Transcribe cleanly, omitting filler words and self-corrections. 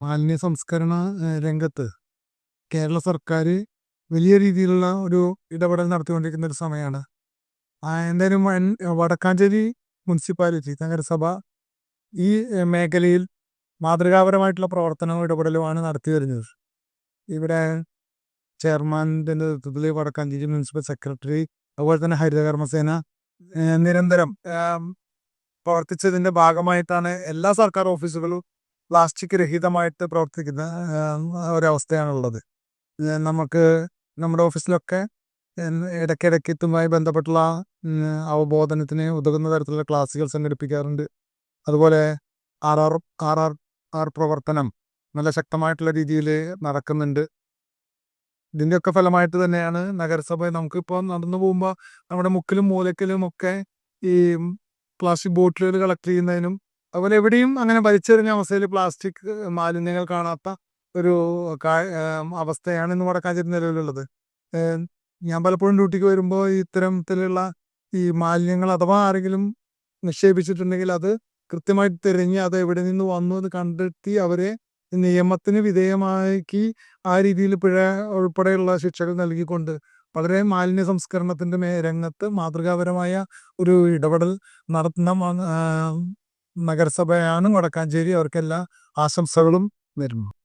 മാലിന്യ സംസ്കരണ രംഗത്ത് കേരള സർക്കാർ വലിയ രീതിയിലുള്ള ഒരു ഇടപെടൽ നടത്തിക്കൊണ്ടിരിക്കുന്ന ഒരു സമയമാണ്. എന്തായാലും വടക്കാഞ്ചേരി മുനിസിപ്പാലിറ്റി നഗരസഭ ഈ മേഖലയിൽ മാതൃകാപരമായിട്ടുള്ള പ്രവർത്തനവും ഇടപെടലുമാണ് നടത്തി വരുന്നത്. ഇവിടെ ചെയർമാൻ്റെ നേതൃത്വത്തിൽ വടക്കാഞ്ചേരി മുനിസിപ്പൽ സെക്രട്ടറി, അതുപോലെ തന്നെ ഹരിതകർമ്മസേന നിരന്തരം പ്രവർത്തിച്ചതിൻ്റെ ഭാഗമായിട്ടാണ് എല്ലാ സർക്കാർ ഓഫീസുകളും പ്ലാസ്റ്റിക് രഹിതമായിട്ട് പ്രവർത്തിക്കുന്ന ഒരവസ്ഥയാണുള്ളത്. നമുക്ക് നമ്മുടെ ഓഫീസിലൊക്കെ ഇടയ്ക്കിടയ്ക്ക് ഇതുമായി ബന്ധപ്പെട്ടുള്ള അവബോധനത്തിന് ഉതകുന്ന തരത്തിലുള്ള ക്ലാസ്സുകൾ സംഘടിപ്പിക്കാറുണ്ട്. അതുപോലെ ആർ ആർ ആർ ആർ ആർ പ്രവർത്തനം നല്ല ശക്തമായിട്ടുള്ള രീതിയിൽ നടക്കുന്നുണ്ട്. ഇതിൻ്റെയൊക്കെ ഫലമായിട്ട് തന്നെയാണ് നഗരസഭ നമുക്കിപ്പോൾ നടന്നു പോകുമ്പോൾ നമ്മുടെ മുക്കിലും മൂലക്കിലും ഒക്കെ ഈ പ്ലാസ്റ്റിക് ബോട്ടിലുകൾ കളക്ട് ചെയ്യുന്നതിനും അതുപോലെ എവിടെയും അങ്ങനെ വലിച്ചെറിഞ്ഞ അവസ്ഥയിൽ പ്ലാസ്റ്റിക് മാലിന്യങ്ങൾ കാണാത്ത ഒരു അവസ്ഥയാണ് ഇന്ന് വടക്കാഞ്ചേരി നിലവിലുള്ളത്. ഞാൻ പലപ്പോഴും ഡ്യൂട്ടിക്ക് വരുമ്പോൾ ഇത്തരത്തിലുള്ള ഈ മാലിന്യങ്ങൾ അഥവാ ആരെങ്കിലും നിക്ഷേപിച്ചിട്ടുണ്ടെങ്കിൽ അത് കൃത്യമായിട്ട് തിരഞ്ഞ് അത് എവിടെ നിന്ന് വന്നു എന്ന് കണ്ടെത്തി അവരെ നിയമത്തിന് വിധേയമാക്കി ആ രീതിയിൽ പിഴ ഉൾപ്പെടെയുള്ള ശിക്ഷകൾ നൽകിക്കൊണ്ട് വളരെ മാലിന്യ സംസ്കരണത്തിൻ്റെ രംഗത്ത് മാതൃകാപരമായ ഒരു ഇടപെടൽ നടത്തുന്ന നഗരസഭയാണ് വടക്കാഞ്ചേരി. അവർക്കെല്ലാ ആശംസകളും നേരുന്നു.